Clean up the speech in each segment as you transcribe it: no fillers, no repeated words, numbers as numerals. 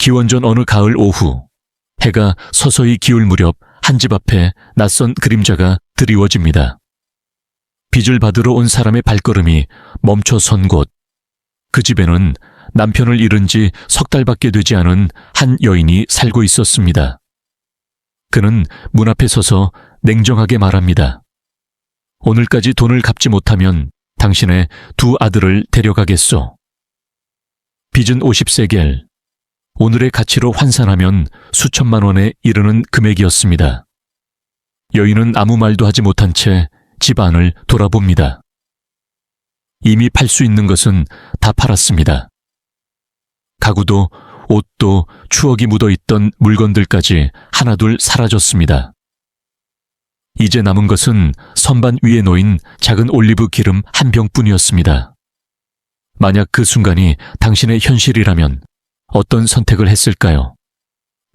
기원전 어느 가을 오후, 해가 서서히 기울 무렵 한 집 앞에 낯선 그림자가 드리워집니다. 빚을 받으러 온 사람의 발걸음이 멈춰 선 곳, 그 집에는 남편을 잃은 지 석 달밖에 되지 않은 한 여인이 살고 있었습니다. 그는 문 앞에 서서 냉정하게 말합니다. 오늘까지 돈을 갚지 못하면 당신의 두 아들을 데려가겠소. 빚은 50세겔, 오늘의 가치로 환산하면 수천만 원에 이르는 금액이었습니다. 여인은 아무 말도 하지 못한 채 집 안을 돌아봅니다. 이미 팔 수 있는 것은 다 팔았습니다. 가구도 옷도 추억이 묻어있던 물건들까지 하나둘 사라졌습니다. 이제 남은 것은 선반 위에 놓인 작은 올리브 기름 한 병뿐이었습니다. 만약 그 순간이 당신의 현실이라면 어떤 선택을 했을까요?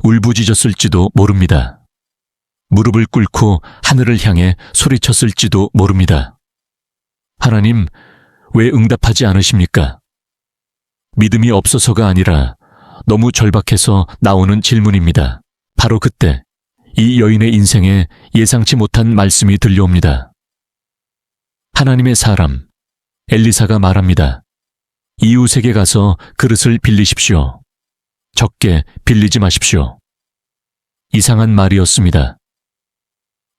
울부짖었을지도 모릅니다. 무릎을 꿇고 하늘을 향해 소리쳤을지도 모릅니다. 하나님, 왜 응답하지 않으십니까? 믿음이 없어서가 아니라 너무 절박해서 나오는 질문입니다. 바로 그때 이 여인의 인생에 예상치 못한 말씀이 들려옵니다. 하나님의 사람 엘리사가 말합니다. 이웃에게 가서 그릇을 빌리십시오. 적게 빌리지 마십시오. 이상한 말이었습니다.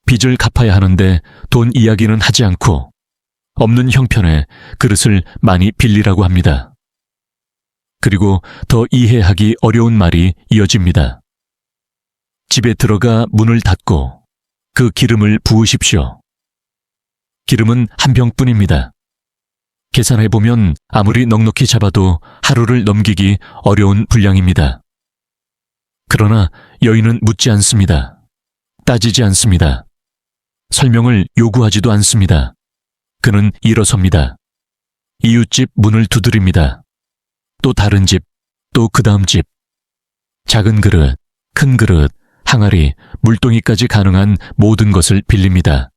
빚을 갚아야 하는데 돈 이야기는 하지 않고 없는 형편에 그릇을 많이 빌리라고 합니다. 그리고 더 이해하기 어려운 말이 이어집니다. 집에 들어가 문을 닫고 그 기름을 부으십시오. 기름은 한 병뿐입니다. 계산해보면 아무리 넉넉히 잡아도 하루를 넘기기 어려운 분량입니다. 그러나 여인은 묻지 않습니다. 따지지 않습니다. 설명을 요구하지도 않습니다. 그는 일어섭니다. 이웃집 문을 두드립니다. 또 다른 집, 또 그 다음 집. 작은 그릇, 큰 그릇, 항아리, 물동이까지 가능한 모든 것을 빌립니다.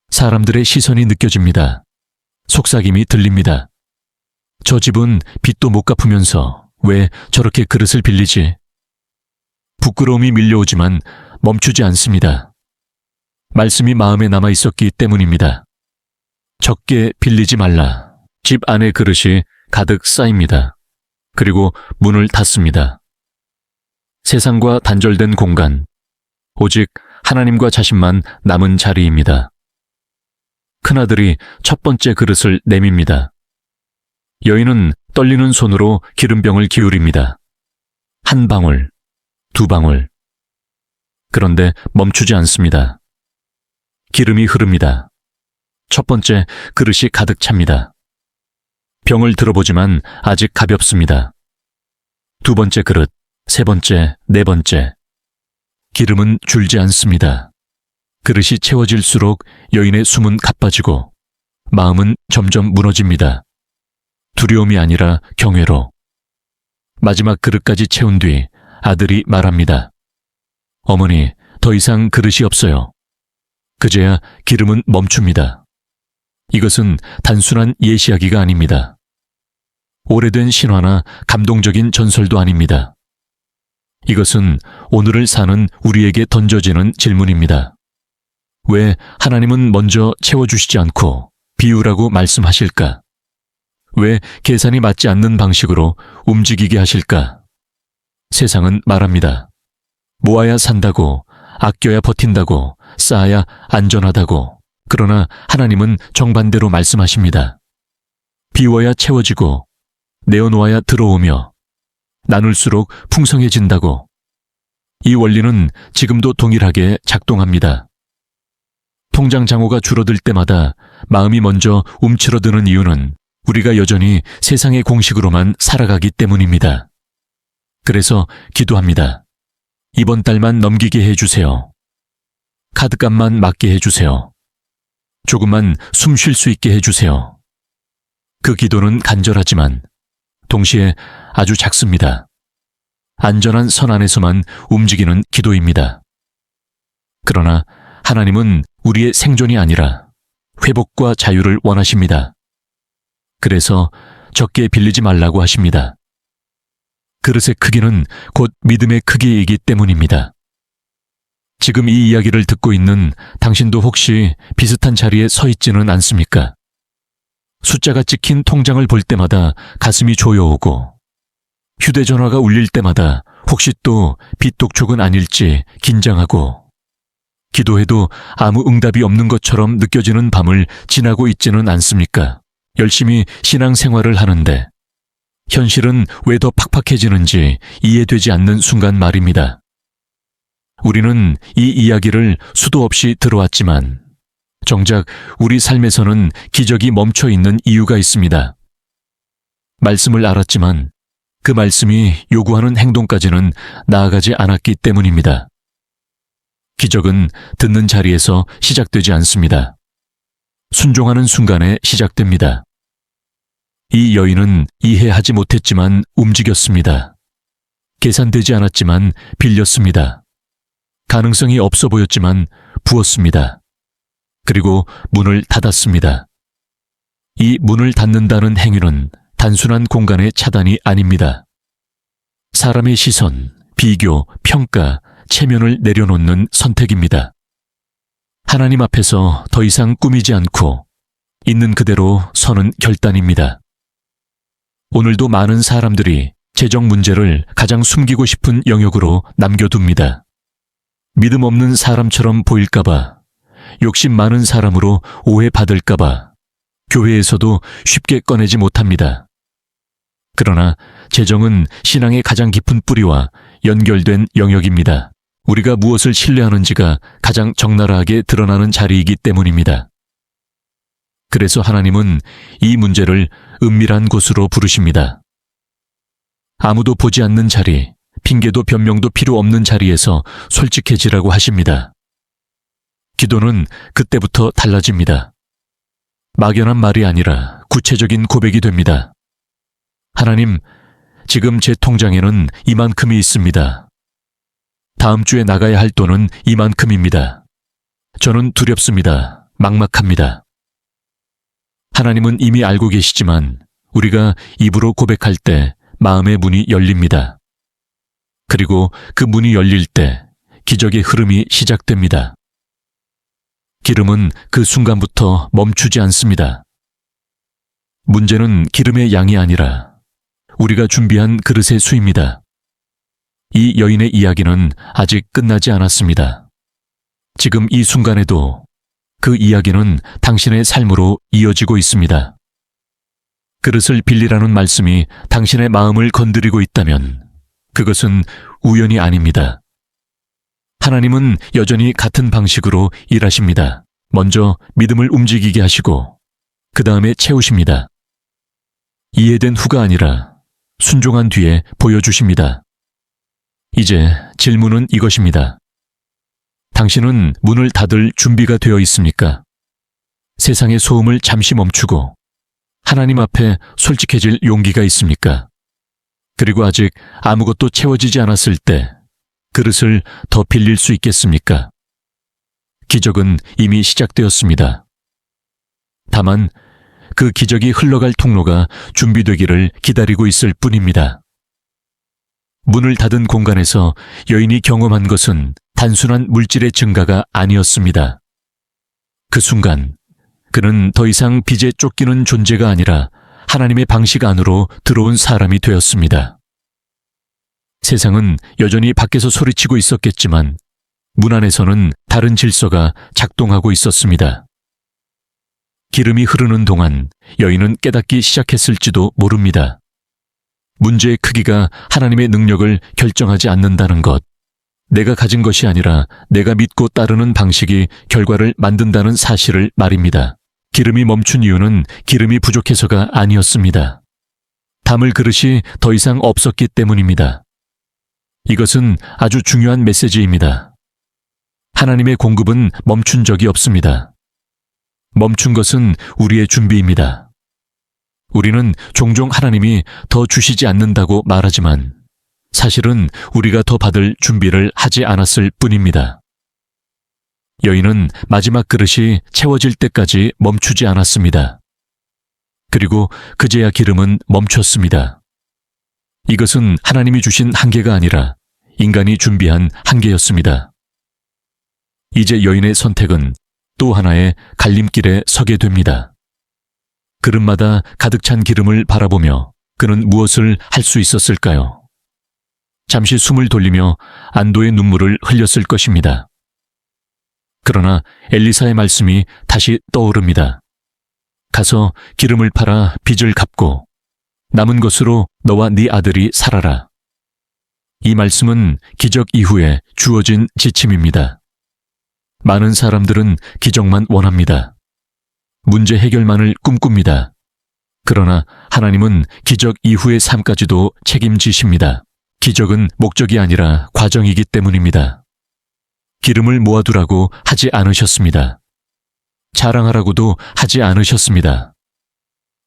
사람들의 시선이 느껴집니다. 속삭임이 들립니다. 저 집은 빚도 못 갚으면서 왜 저렇게 그릇을 빌리지? 부끄러움이 밀려오지만 멈추지 않습니다. 말씀이 마음에 남아 있었기 때문입니다. 적게 빌리지 말라. 집 안의 그릇이 가득 쌓입니다. 그리고 문을 닫습니다. 세상과 단절된 공간, 오직 하나님과 자신만 남은 자리입니다. 큰아들이 첫 번째 그릇을 내밉니다. 여인은 떨리는 손으로 기름병을 기울입니다. 한 방울, 두 방울. 그런데 멈추지 않습니다. 기름이 흐릅니다. 첫 번째 그릇이 가득 찹니다. 병을 들어보지만 아직 가볍습니다. 두 번째 그릇, 세 번째, 네 번째. 기름은 줄지 않습니다. 그릇이 채워질수록 여인의 숨은 가빠지고 마음은 점점 무너집니다. 두려움이 아니라 경외로. 마지막 그릇까지 채운 뒤 아들이 말합니다. 어머니, 더 이상 그릇이 없어요. 그제야 기름은 멈춥니다. 이것은 단순한 예시하기가 아닙니다. 오래된 신화나 감동적인 전설도 아닙니다. 이것은 오늘을 사는 우리에게 던져지는 질문입니다. 왜 하나님은 먼저 채워주시지 않고 비우라고 말씀하실까? 왜 계산이 맞지 않는 방식으로 움직이게 하실까? 세상은 말합니다. 모아야 산다고, 아껴야 버틴다고, 쌓아야 안전하다고. 그러나 하나님은 정반대로 말씀하십니다. 비워야 채워지고, 내어놓아야 들어오며, 나눌수록 풍성해진다고. 이 원리는 지금도 동일하게 작동합니다. 통장 잔고가 줄어들 때마다 마음이 먼저 움츠러드는 이유는 우리가 여전히 세상의 공식으로만 살아가기 때문입니다. 그래서 기도합니다. 이번 달만 넘기게 해주세요. 카드값만 맞게 해주세요. 조금만 숨 쉴 수 있게 해주세요. 그 기도는 간절하지만 동시에 아주 작습니다. 안전한 선 안에서만 움직이는 기도입니다. 그러나 하나님은 우리의 생존이 아니라 회복과 자유를 원하십니다. 그래서 적게 빌리지 말라고 하십니다. 그릇의 크기는 곧 믿음의 크기이기 때문입니다. 지금 이 이야기를 듣고 있는 당신도 혹시 비슷한 자리에 서 있지는 않습니까? 숫자가 찍힌 통장을 볼 때마다 가슴이 조여오고, 휴대전화가 울릴 때마다 혹시 또 빚독촉은 아닐지 긴장하고, 기도해도 아무 응답이 없는 것처럼 느껴지는 밤을 지나고 있지는 않습니까? 열심히 신앙생활을 하는데 현실은 왜 더 팍팍해지는지 이해되지 않는 순간 말입니다. 우리는 이 이야기를 수도 없이 들어왔지만 정작 우리 삶에서는 기적이 멈춰 있는 이유가 있습니다. 말씀을 알았지만 그 말씀이 요구하는 행동까지는 나아가지 않았기 때문입니다. 기적은 듣는 자리에서 시작되지 않습니다. 순종하는 순간에 시작됩니다. 이 여인은 이해하지 못했지만 움직였습니다. 계산되지 않았지만 빌렸습니다. 가능성이 없어 보였지만 부었습니다. 그리고 문을 닫았습니다. 이 문을 닫는다는 행위는 단순한 공간의 차단이 아닙니다. 사람의 시선, 비교, 평가, 체면을 내려놓는 선택입니다. 하나님 앞에서 더 이상 꾸미지 않고 있는 그대로 서는 결단입니다. 오늘도 많은 사람들이 재정 문제를 가장 숨기고 싶은 영역으로 남겨둡니다. 믿음 없는 사람처럼 보일까봐, 욕심 많은 사람으로 오해받을까봐 교회에서도 쉽게 꺼내지 못합니다. 그러나 재정은 신앙의 가장 깊은 뿌리와 연결된 영역입니다. 우리가 무엇을 신뢰하는지가 가장 적나라하게 드러나는 자리이기 때문입니다. 그래서 하나님은 이 문제를 은밀한 곳으로 부르십니다. 아무도 보지 않는 자리, 핑계도 변명도 필요 없는 자리에서 솔직해지라고 하십니다. 기도는 그때부터 달라집니다. 막연한 말이 아니라 구체적인 고백이 됩니다. 하나님, 지금 제 통장에는 이만큼이 있습니다. 다음 주에 나가야 할 돈은 이만큼입니다. 저는 두렵습니다. 막막합니다. 하나님은 이미 알고 계시지만 우리가 입으로 고백할 때 마음의 문이 열립니다. 그리고 그 문이 열릴 때 기적의 흐름이 시작됩니다. 기름은 그 순간부터 멈추지 않습니다. 문제는 기름의 양이 아니라 우리가 준비한 그릇의 수입니다. 이 여인의 이야기는 아직 끝나지 않았습니다. 지금 이 순간에도 그 이야기는 당신의 삶으로 이어지고 있습니다. 그릇을 빌리라는 말씀이 당신의 마음을 건드리고 있다면 그것은 우연이 아닙니다. 하나님은 여전히 같은 방식으로 일하십니다. 먼저 믿음을 움직이게 하시고 그 다음에 채우십니다. 이해된 후가 아니라 순종한 뒤에 보여주십니다. 이제 질문은 이것입니다. 당신은 문을 닫을 준비가 되어 있습니까? 세상의 소음을 잠시 멈추고 하나님 앞에 솔직해질 용기가 있습니까? 그리고 아직 아무것도 채워지지 않았을 때 그릇을 더 빌릴 수 있겠습니까? 기적은 이미 시작되었습니다. 다만 그 기적이 흘러갈 통로가 준비되기를 기다리고 있을 뿐입니다. 문을 닫은 공간에서 여인이 경험한 것은 단순한 물질의 증가가 아니었습니다. 그 순간 그는 더 이상 빚에 쫓기는 존재가 아니라 하나님의 방식 안으로 들어온 사람이 되었습니다. 세상은 여전히 밖에서 소리치고 있었겠지만 문 안에서는 다른 질서가 작동하고 있었습니다. 기름이 흐르는 동안 여인은 깨닫기 시작했을지도 모릅니다. 문제의 크기가 하나님의 능력을 결정하지 않는다는 것, 내가 가진 것이 아니라 내가 믿고 따르는 방식이 결과를 만든다는 사실을 말입니다. 기름이 멈춘 이유는 기름이 부족해서가 아니었습니다. 담을 그릇이 더 이상 없었기 때문입니다. 이것은 아주 중요한 메시지입니다. 하나님의 공급은 멈춘 적이 없습니다. 멈춘 것은 우리의 준비입니다. 우리는 종종 하나님이 더 주시지 않는다고 말하지만 사실은 우리가 더 받을 준비를 하지 않았을 뿐입니다. 여인은 마지막 그릇이 채워질 때까지 멈추지 않았습니다. 그리고 그제야 기름은 멈췄습니다. 이것은 하나님이 주신 한계가 아니라 인간이 준비한 한계였습니다. 이제 여인의 선택은 또 하나의 갈림길에 서게 됩니다. 그릇마다 가득 찬 기름을 바라보며 그는 무엇을 할 수 있었을까요? 잠시 숨을 돌리며 안도의 눈물을 흘렸을 것입니다. 그러나 엘리사의 말씀이 다시 떠오릅니다. 가서 기름을 팔아 빚을 갚고 남은 것으로 너와 네 아들이 살아라. 이 말씀은 기적 이후에 주어진 지침입니다. 많은 사람들은 기적만 원합니다. 문제 해결만을 꿈꿉니다. 그러나 하나님은 기적 이후의 삶까지도 책임지십니다. 기적은 목적이 아니라 과정이기 때문입니다. 기름을 모아두라고 하지 않으셨습니다. 자랑하라고도 하지 않으셨습니다.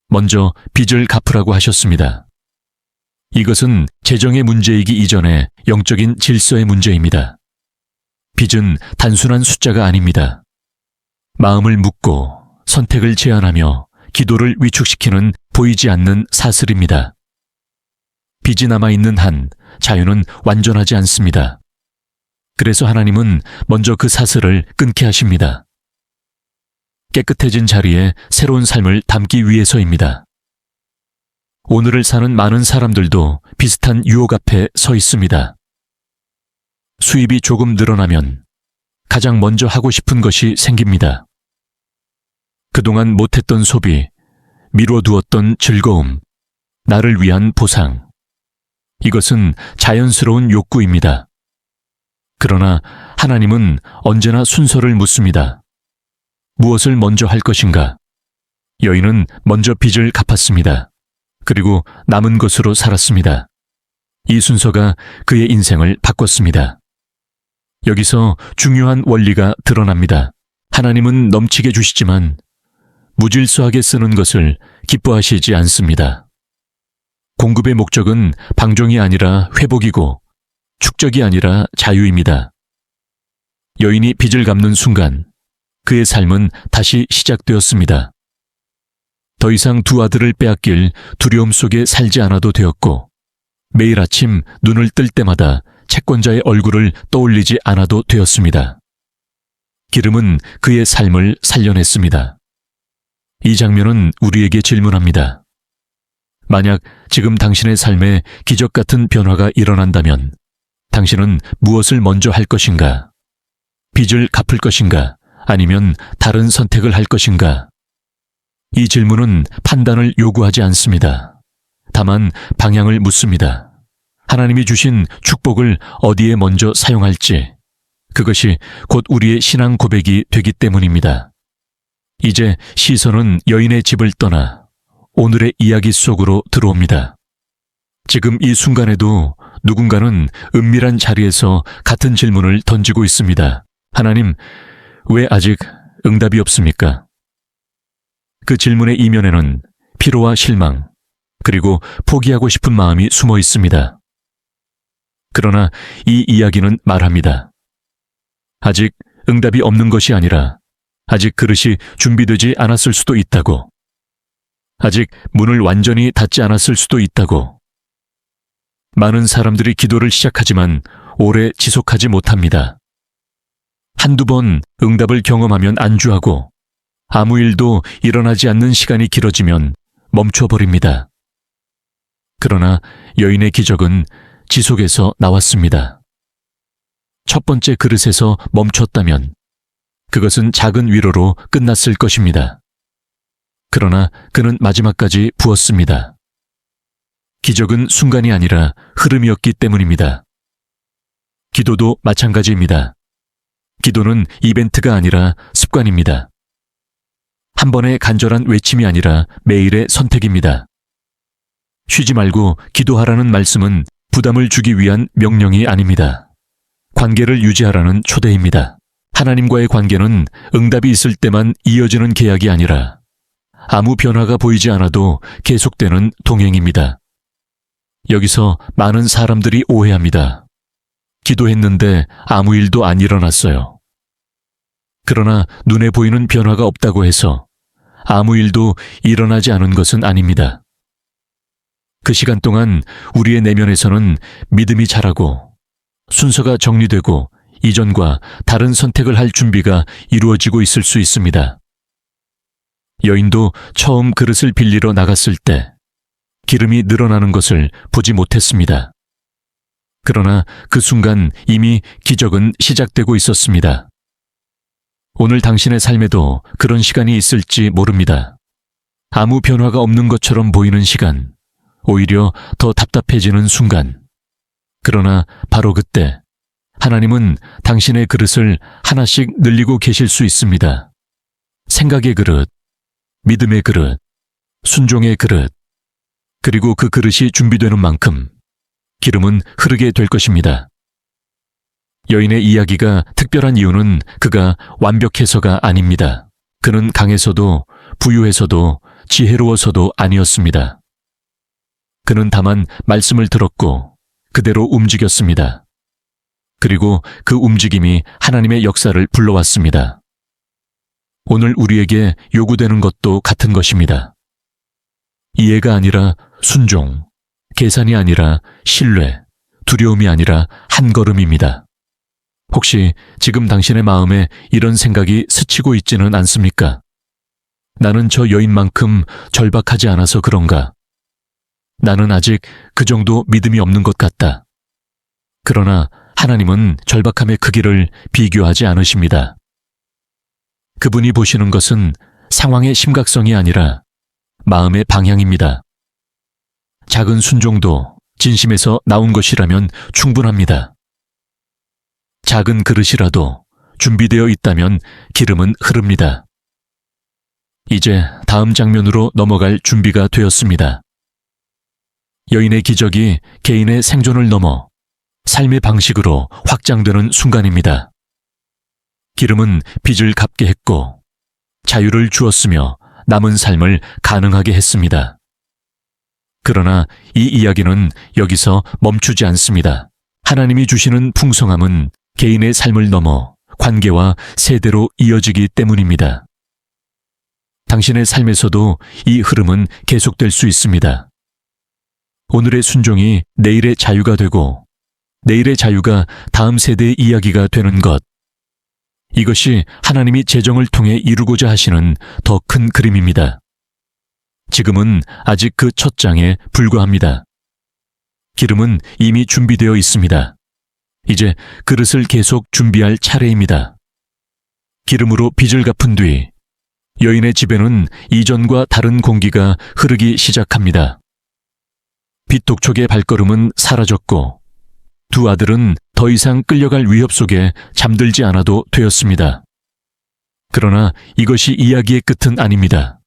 먼저 빚을 갚으라고 하셨습니다. 이것은 재정의 문제이기 이전에 영적인 질서의 문제입니다. 빚은 단순한 숫자가 아닙니다. 마음을 묻고 선택을 제한하며 기도를 위축시키는 보이지 않는 사슬입니다. 빚이 남아있는 한 자유는 완전하지 않습니다. 그래서 하나님은 먼저 그 사슬을 끊게 하십니다. 깨끗해진 자리에 새로운 삶을 담기 위해서입니다. 오늘을 사는 많은 사람들도 비슷한 유혹 앞에 서 있습니다. 수입이 조금 늘어나면 가장 먼저 하고 싶은 것이 생깁니다. 그동안 못했던 소비, 미뤄두었던 즐거움, 나를 위한 보상. 이것은 자연스러운 욕구입니다. 그러나 하나님은 언제나 순서를 묻습니다. 무엇을 먼저 할 것인가? 여인은 먼저 빚을 갚았습니다. 그리고 남은 것으로 살았습니다. 이 순서가 그의 인생을 바꿨습니다. 여기서 중요한 원리가 드러납니다. 하나님은 넘치게 주시지만 무질서하게 쓰는 것을 기뻐하시지 않습니다. 공급의 목적은 방종이 아니라 회복이고 축적이 아니라 자유입니다. 여인이 빚을 갚는 순간 그의 삶은 다시 시작되었습니다. 더 이상 두 아들을 빼앗길 두려움 속에 살지 않아도 되었고 매일 아침 눈을 뜰 때마다 채권자의 얼굴을 떠올리지 않아도 되었습니다. 기름은 그의 삶을 살려냈습니다. 이 장면은 우리에게 질문합니다. 만약 지금 당신의 삶에 기적 같은 변화가 일어난다면 당신은 무엇을 먼저 할 것인가? 빚을 갚을 것인가? 아니면 다른 선택을 할 것인가? 이 질문은 판단을 요구하지 않습니다. 다만 방향을 묻습니다. 하나님이 주신 축복을 어디에 먼저 사용할지, 그것이 곧 우리의 신앙 고백이 되기 때문입니다. 이제 시선은 여인의 집을 떠나 오늘의 이야기 속으로 들어옵니다. 지금 이 순간에도 누군가는 은밀한 자리에서 같은 질문을 던지고 있습니다. 하나님, 왜 아직 응답이 없습니까? 그 질문의 이면에는 피로와 실망, 그리고 포기하고 싶은 마음이 숨어 있습니다. 그러나 이 이야기는 말합니다. 아직 응답이 없는 것이 아니라 아직 그릇이 준비되지 않았을 수도 있다고. 아직 문을 완전히 닫지 않았을 수도 있다고. 많은 사람들이 기도를 시작하지만 오래 지속하지 못합니다. 한두 번 응답을 경험하면 안주하고 아무 일도 일어나지 않는 시간이 길어지면 멈춰버립니다. 그러나 여인의 기적은 지속해서 나왔습니다. 첫 번째 그릇에서 멈췄다면 그것은 작은 위로로 끝났을 것입니다. 그러나 그는 마지막까지 부었습니다. 기적은 순간이 아니라 흐름이었기 때문입니다. 기도도 마찬가지입니다. 기도는 이벤트가 아니라 습관입니다. 한 번의 간절한 외침이 아니라 매일의 선택입니다. 쉬지 말고 기도하라는 말씀은 부담을 주기 위한 명령이 아닙니다. 관계를 유지하라는 초대입니다. 하나님과의 관계는 응답이 있을 때만 이어지는 계약이 아니라 아무 변화가 보이지 않아도 계속되는 동행입니다. 여기서 많은 사람들이 오해합니다. 기도했는데 아무 일도 안 일어났어요. 그러나 눈에 보이는 변화가 없다고 해서 아무 일도 일어나지 않은 것은 아닙니다. 그 시간 동안 우리의 내면에서는 믿음이 자라고 순서가 정리되고 이전과 다른 선택을 할 준비가 이루어지고 있을 수 있습니다. 여인도 처음 그릇을 빌리러 나갔을 때 기름이 늘어나는 것을 보지 못했습니다. 그러나 그 순간 이미 기적은 시작되고 있었습니다. 오늘 당신의 삶에도 그런 시간이 있을지 모릅니다. 아무 변화가 없는 것처럼 보이는 시간, 오히려 더 답답해지는 순간. 그러나 바로 그때 하나님은 당신의 그릇을 하나씩 늘리고 계실 수 있습니다. 생각의 그릇, 믿음의 그릇, 순종의 그릇, 그리고 그 그릇이 준비되는 만큼 기름은 흐르게 될 것입니다. 여인의 이야기가 특별한 이유는 그가 완벽해서가 아닙니다. 그는 강해서도 부유해서도 지혜로워서도 아니었습니다. 그는 다만 말씀을 들었고 그대로 움직였습니다. 그리고 그 움직임이 하나님의 역사를 불러왔습니다. 오늘 우리에게 요구되는 것도 같은 것입니다. 이해가 아니라 순종, 계산이 아니라 신뢰, 두려움이 아니라 한 걸음입니다. 혹시 지금 당신의 마음에 이런 생각이 스치고 있지는 않습니까? 나는 저 여인만큼 절박하지 않아서 그런가? 나는 아직 그 정도 믿음이 없는 것 같다. 그러나 하나님은 절박함의 크기를 비교하지 않으십니다. 그분이 보시는 것은 상황의 심각성이 아니라 마음의 방향입니다. 작은 순종도 진심에서 나온 것이라면 충분합니다. 작은 그릇이라도 준비되어 있다면 기름은 흐릅니다. 이제 다음 장면으로 넘어갈 준비가 되었습니다. 여인의 기적이 개인의 생존을 넘어 삶의 방식으로 확장되는 순간입니다. 기름은 빚을 갚게 했고 자유를 주었으며 남은 삶을 가능하게 했습니다. 그러나 이 이야기는 여기서 멈추지 않습니다. 하나님이 주시는 풍성함은 개인의 삶을 넘어 관계와 세대로 이어지기 때문입니다. 당신의 삶에서도 이 흐름은 계속될 수 있습니다. 오늘의 순종이 내일의 자유가 되고 내일의 자유가 다음 세대의 이야기가 되는 것. 이것이 하나님이 재정을 통해 이루고자 하시는 더 큰 그림입니다. 지금은 아직 그 첫 장에 불과합니다. 기름은 이미 준비되어 있습니다. 이제 그릇을 계속 준비할 차례입니다. 기름으로 빚을 갚은 뒤 여인의 집에는 이전과 다른 공기가 흐르기 시작합니다. 빚 독촉의 발걸음은 사라졌고 두 아들은 더 이상 끌려갈 위협 속에 잠들지 않아도 되었습니다. 그러나 이것이 이야기의 끝은 아닙니다.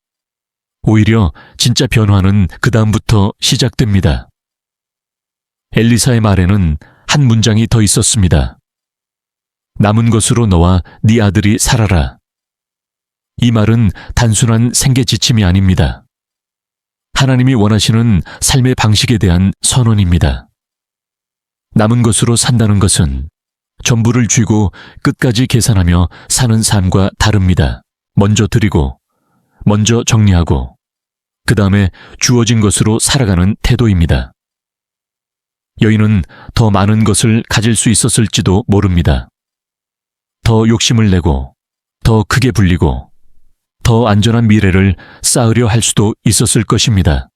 오히려 진짜 변화는 그 다음부터 시작됩니다. 엘리사의 말에는 한 문장이 더 있었습니다. 남은 것으로 너와 네 아들이 살아라. 이 말은 단순한 생계 지침이 아닙니다. 하나님이 원하시는 삶의 방식에 대한 선언입니다. 남은 것으로 산다는 것은 전부를 쥐고 끝까지 계산하며 사는 삶과 다릅니다. 먼저 드리고, 먼저 정리하고, 그 다음에 주어진 것으로 살아가는 태도입니다. 여인은 더 많은 것을 가질 수 있었을지도 모릅니다. 더 욕심을 내고, 더 크게 불리고, 더 안전한 미래를 쌓으려 할 수도 있었을 것입니다.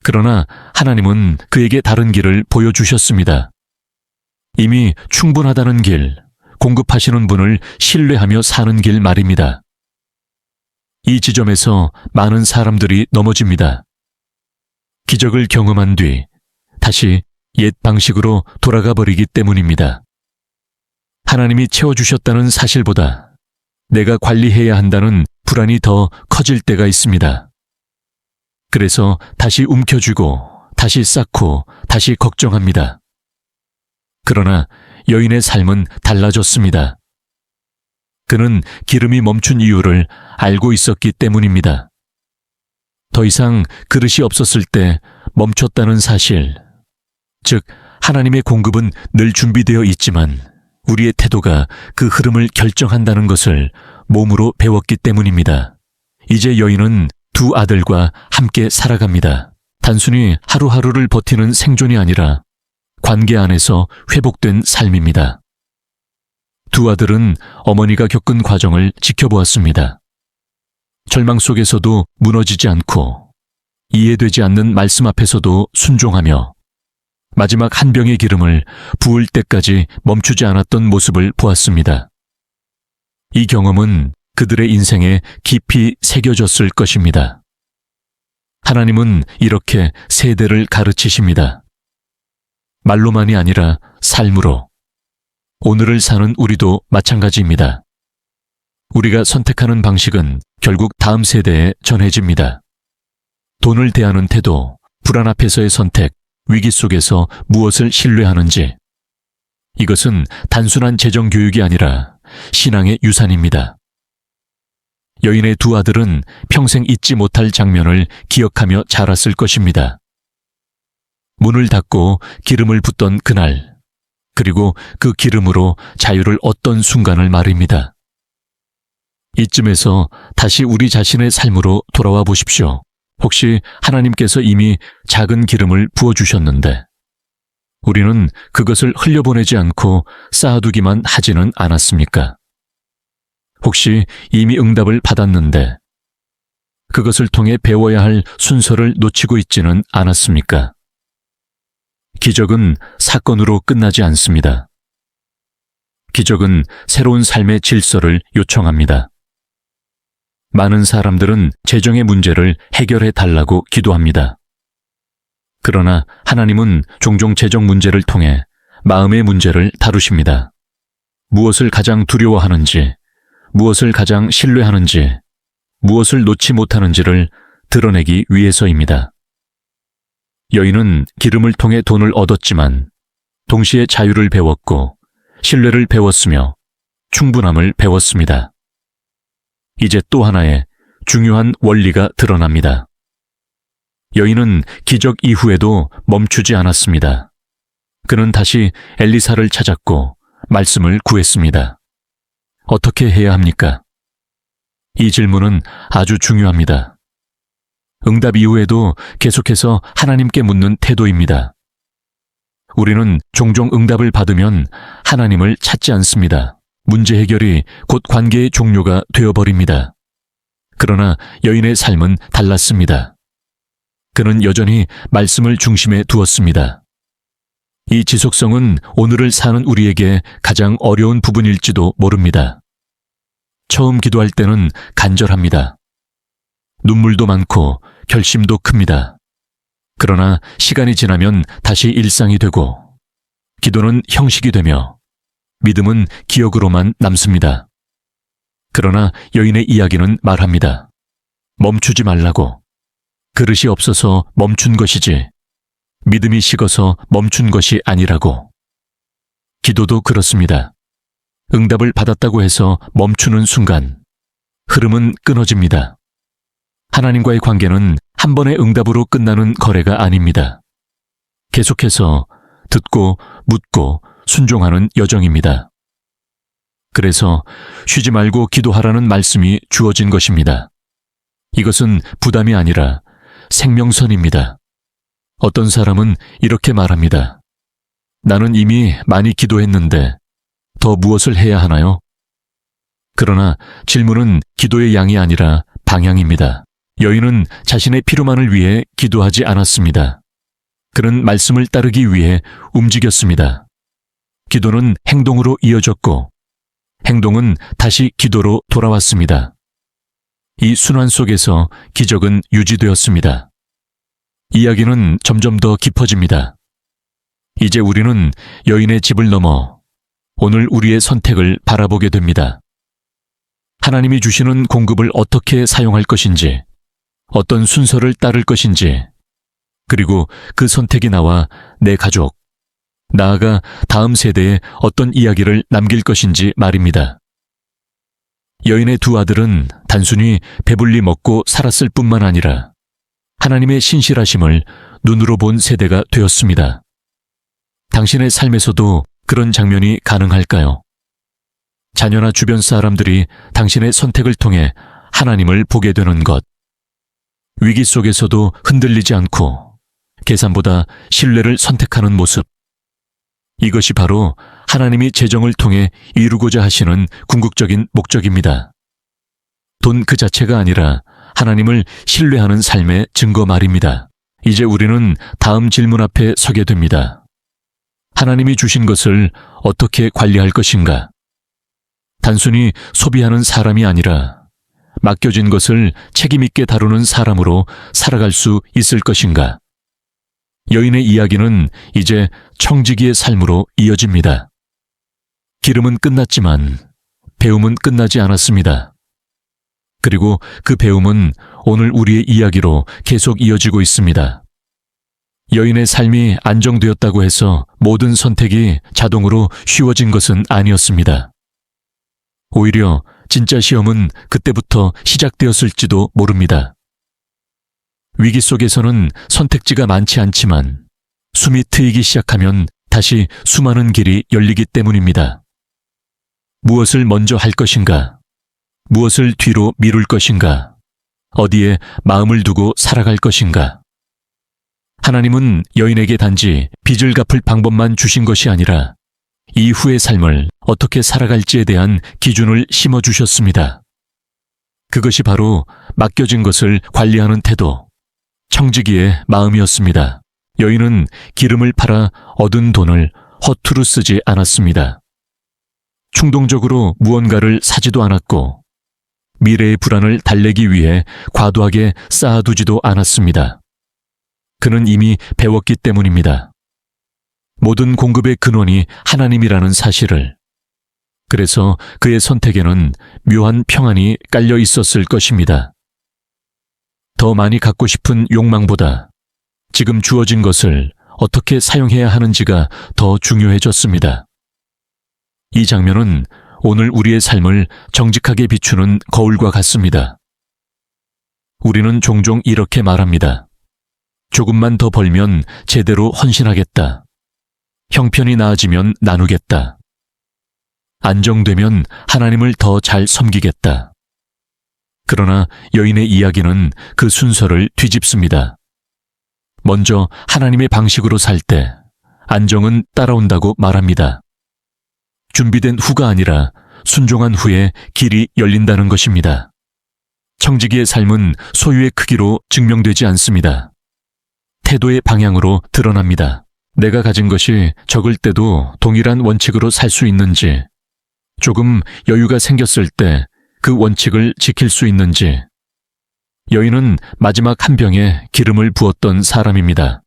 그러나 하나님은 그에게 다른 길을 보여주셨습니다. 이미 충분하다는 길, 공급하시는 분을 신뢰하며 사는 길 말입니다. 이 지점에서 많은 사람들이 넘어집니다. 기적을 경험한 뒤 다시 옛 방식으로 돌아가 버리기 때문입니다. 하나님이 채워주셨다는 사실보다 내가 관리해야 한다는 불안이 더 커질 때가 있습니다. 그래서 다시 움켜쥐고, 다시 쌓고, 다시 걱정합니다. 그러나 여인의 삶은 달라졌습니다. 그는 기름이 멈춘 이유를 알고 있었기 때문입니다. 더 이상 그릇이 없었을 때 멈췄다는 사실, 즉 하나님의 공급은 늘 준비되어 있지만 우리의 태도가 그 흐름을 결정한다는 것을 몸으로 배웠기 때문입니다. 이제 여인은 두 아들과 함께 살아갑니다. 단순히 하루하루를 버티는 생존이 아니라 관계 안에서 회복된 삶입니다. 두 아들은 어머니가 겪은 과정을 지켜보았습니다. 절망 속에서도 무너지지 않고 이해되지 않는 말씀 앞에서도 순종하며 마지막 한 병의 기름을 부을 때까지 멈추지 않았던 모습을 보았습니다. 이 경험은 그들의 인생에 깊이 새겨졌을 것입니다. 하나님은 이렇게 세대를 가르치십니다. 말로만이 아니라 삶으로. 오늘을 사는 우리도 마찬가지입니다. 우리가 선택하는 방식은 결국 다음 세대에 전해집니다. 돈을 대하는 태도, 불안 앞에서의 선택, 위기 속에서 무엇을 신뢰하는지. 이것은 단순한 재정 교육이 아니라 신앙의 유산입니다. 여인의 두 아들은 평생 잊지 못할 장면을 기억하며 자랐을 것입니다. 문을 닫고 기름을 붓던 그날, 그리고 그 기름으로 자유를 얻던 순간을 말입니다. 이쯤에서 다시 우리 자신의 삶으로 돌아와 보십시오. 혹시 하나님께서 이미 작은 기름을 부어주셨는데 우리는 그것을 흘려보내지 않고 쌓아두기만 하지는 않았습니까? 혹시 이미 응답을 받았는데 그것을 통해 배워야 할 순서를 놓치고 있지는 않았습니까? 기적은 사건으로 끝나지 않습니다. 기적은 새로운 삶의 질서를 요청합니다. 많은 사람들은 재정의 문제를 해결해 달라고 기도합니다. 그러나 하나님은 종종 재정 문제를 통해 마음의 문제를 다루십니다. 무엇을 가장 두려워하는지, 무엇을 가장 신뢰하는지, 무엇을 놓지 못하는지를 드러내기 위해서입니다. 여인은 기름을 통해 돈을 얻었지만 동시에 자유를 배웠고 신뢰를 배웠으며 충분함을 배웠습니다. 이제 또 하나의 중요한 원리가 드러납니다. 여인은 기적 이후에도 멈추지 않았습니다. 그는 다시 엘리사를 찾았고 말씀을 구했습니다. 어떻게 해야 합니까? 이 질문은 아주 중요합니다. 응답 이후에도 계속해서 하나님께 묻는 태도입니다. 우리는 종종 응답을 받으면 하나님을 찾지 않습니다. 문제 해결이 곧 관계의 종료가 되어버립니다. 그러나 여인의 삶은 달랐습니다. 그는 여전히 말씀을 중심에 두었습니다. 이 지속성은 오늘을 사는 우리에게 가장 어려운 부분일지도 모릅니다. 처음 기도할 때는 간절합니다. 눈물도 많고 결심도 큽니다. 그러나 시간이 지나면 다시 일상이 되고 기도는 형식이 되며 믿음은 기억으로만 남습니다. 그러나 여인의 이야기는 말합니다. 멈추지 말라고. 그릇이 없어서 멈춘 것이지 믿음이 식어서 멈춘 것이 아니라고. 기도도 그렇습니다. 응답을 받았다고 해서 멈추는 순간 흐름은 끊어집니다. 하나님과의 관계는 한 번의 응답으로 끝나는 거래가 아닙니다. 계속해서 듣고 묻고 순종하는 여정입니다. 그래서 쉬지 말고 기도하라는 말씀이 주어진 것입니다. 이것은 부담이 아니라 생명선입니다. 어떤 사람은 이렇게 말합니다. 나는 이미 많이 기도했는데 더 무엇을 해야 하나요? 그러나 질문은 기도의 양이 아니라 방향입니다. 여인은 자신의 피로만을 위해 기도하지 않았습니다. 그는 말씀을 따르기 위해 움직였습니다. 기도는 행동으로 이어졌고 행동은 다시 기도로 돌아왔습니다. 이 순환 속에서 기적은 유지되었습니다. 이야기는 점점 더 깊어집니다. 이제 우리는 여인의 집을 넘어 오늘 우리의 선택을 바라보게 됩니다. 하나님이 주시는 공급을 어떻게 사용할 것인지, 어떤 순서를 따를 것인지, 그리고 그 선택이 나와 내 가족, 나아가 다음 세대에 어떤 이야기를 남길 것인지 말입니다. 여인의 두 아들은 단순히 배불리 먹고 살았을 뿐만 아니라 하나님의 신실하심을 눈으로 본 세대가 되었습니다. 당신의 삶에서도 그런 장면이 가능할까요? 자녀나 주변 사람들이 당신의 선택을 통해 하나님을 보게 되는 것. 위기 속에서도 흔들리지 않고 계산보다 신뢰를 선택하는 모습. 이것이 바로 하나님이 재정을 통해 이루고자 하시는 궁극적인 목적입니다. 돈 그 자체가 아니라 하나님을 신뢰하는 삶의 증거 말입니다. 이제 우리는 다음 질문 앞에 서게 됩니다. 하나님이 주신 것을 어떻게 관리할 것인가? 단순히 소비하는 사람이 아니라 맡겨진 것을 책임있게 다루는 사람으로 살아갈 수 있을 것인가? 여인의 이야기는 이제 청지기의 삶으로 이어집니다. 기름은 끝났지만 배움은 끝나지 않았습니다. 그리고 그 배움은 오늘 우리의 이야기로 계속 이어지고 있습니다. 여인의 삶이 안정되었다고 해서 모든 선택이 자동으로 쉬워진 것은 아니었습니다. 오히려 진짜 시험은 그때부터 시작되었을지도 모릅니다. 위기 속에서는 선택지가 많지 않지만 숨이 트이기 시작하면 다시 수많은 길이 열리기 때문입니다. 무엇을 먼저 할 것인가? 무엇을 뒤로 미룰 것인가? 어디에 마음을 두고 살아갈 것인가? 하나님은 여인에게 단지 빚을 갚을 방법만 주신 것이 아니라 이후의 삶을 어떻게 살아갈지에 대한 기준을 심어주셨습니다. 그것이 바로 맡겨진 것을 관리하는 태도, 청지기의 마음이었습니다. 여인은 기름을 팔아 얻은 돈을 허투루 쓰지 않았습니다. 충동적으로 무언가를 사지도 않았고 미래의 불안을 달래기 위해 과도하게 쌓아두지도 않았습니다. 그는 이미 배웠기 때문입니다. 모든 공급의 근원이 하나님이라는 사실을. 그래서 그의 선택에는 묘한 평안이 깔려 있었을 것입니다. 더 많이 갖고 싶은 욕망보다 지금 주어진 것을 어떻게 사용해야 하는지가 더 중요해졌습니다. 이 장면은 오늘 우리의 삶을 정직하게 비추는 거울과 같습니다. 우리는 종종 이렇게 말합니다. 조금만 더 벌면 제대로 헌신하겠다. 형편이 나아지면 나누겠다. 안정되면 하나님을 더 잘 섬기겠다. 그러나 여인의 이야기는 그 순서를 뒤집습니다. 먼저 하나님의 방식으로 살 때 안정은 따라온다고 말합니다. 준비된 후가 아니라 순종한 후에 길이 열린다는 것입니다. 청지기의 삶은 소유의 크기로 증명되지 않습니다. 태도의 방향으로 드러납니다. 내가 가진 것이 적을 때도 동일한 원칙으로 살 수 있는지, 조금 여유가 생겼을 때 그 원칙을 지킬 수 있는지. 여인은 마지막 한 병에 기름을 부었던 사람입니다.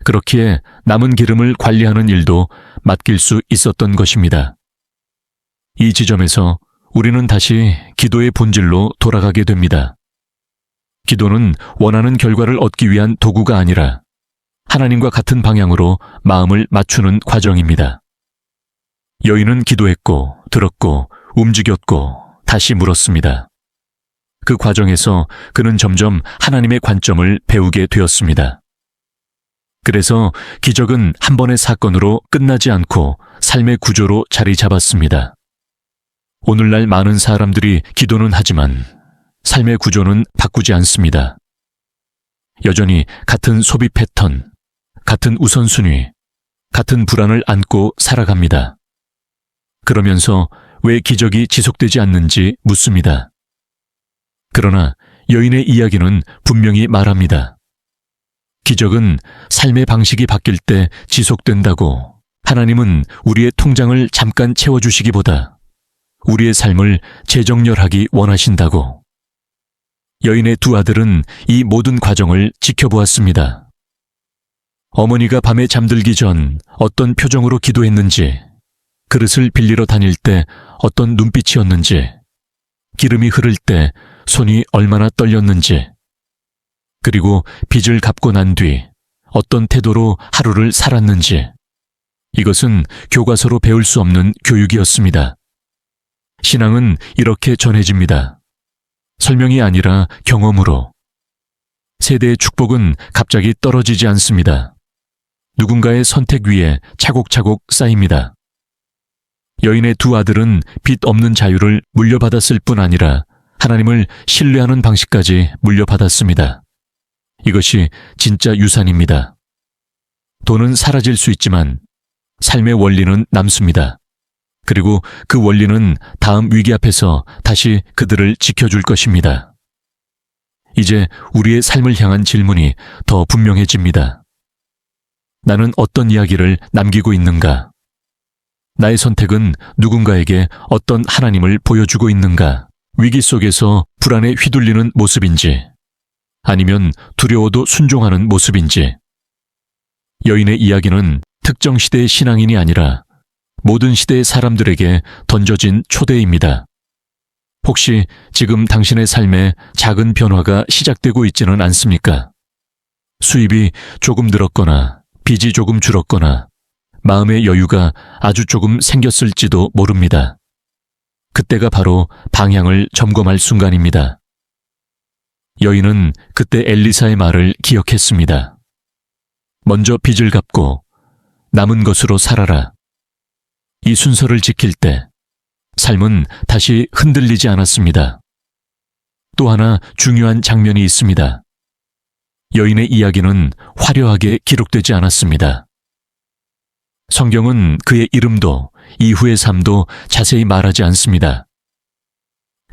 그렇기에 남은 기름을 관리하는 일도 맡길 수 있었던 것입니다. 이 지점에서 우리는 다시 기도의 본질로 돌아가게 됩니다. 기도는 원하는 결과를 얻기 위한 도구가 아니라 하나님과 같은 방향으로 마음을 맞추는 과정입니다. 여인은 기도했고, 들었고, 움직였고, 다시 물었습니다. 그 과정에서 그는 점점 하나님의 관점을 배우게 되었습니다. 그래서 기적은 한 번의 사건으로 끝나지 않고 삶의 구조로 자리 잡았습니다. 오늘날 많은 사람들이 기도는 하지만 삶의 구조는 바꾸지 않습니다. 여전히 같은 소비 패턴, 같은 우선순위, 같은 불안을 안고 살아갑니다. 그러면서 왜 기적이 지속되지 않는지 묻습니다. 그러나 여인의 이야기는 분명히 말합니다. 기적은 삶의 방식이 바뀔 때 지속된다고. 하나님은 우리의 통장을 잠깐 채워주시기보다 우리의 삶을 재정렬하기 원하신다고. 여인의 두 아들은 이 모든 과정을 지켜보았습니다. 어머니가 밤에 잠들기 전 어떤 표정으로 기도했는지, 그릇을 빌리러 다닐 때 어떤 눈빛이었는지, 기름이 흐를 때 손이 얼마나 떨렸는지, 그리고 빚을 갚고 난 뒤 어떤 태도로 하루를 살았는지. 이것은 교과서로 배울 수 없는 교육이었습니다. 신앙은 이렇게 전해집니다. 설명이 아니라 경험으로. 세대의 축복은 갑자기 떨어지지 않습니다. 누군가의 선택 위에 차곡차곡 쌓입니다. 여인의 두 아들은 빚 없는 자유를 물려받았을 뿐 아니라 하나님을 신뢰하는 방식까지 물려받았습니다. 이것이 진짜 유산입니다. 돈은 사라질 수 있지만 삶의 원리는 남습니다. 그리고 그 원리는 다음 위기 앞에서 다시 그들을 지켜줄 것입니다. 이제 우리의 삶을 향한 질문이 더 분명해집니다. 나는 어떤 이야기를 남기고 있는가? 나의 선택은 누군가에게 어떤 하나님을 보여주고 있는가? 위기 속에서 불안에 휘둘리는 모습인지, 아니면 두려워도 순종하는 모습인지. 여인의 이야기는 특정 시대의 신앙인이 아니라 모든 시대의 사람들에게 던져진 초대입니다. 혹시 지금 당신의 삶에 작은 변화가 시작되고 있지는 않습니까? 수입이 조금 늘었거나 빚이 조금 줄었거나 마음의 여유가 아주 조금 생겼을지도 모릅니다. 그때가 바로 방향을 점검할 순간입니다. 여인은 그때 엘리사의 말을 기억했습니다. 먼저 빚을 갚고 남은 것으로 살아라. 이 순서를 지킬 때 삶은 다시 흔들리지 않았습니다. 또 하나 중요한 장면이 있습니다. 여인의 이야기는 화려하게 기록되지 않았습니다. 성경은 그의 이름도 이후의 삶도 자세히 말하지 않습니다.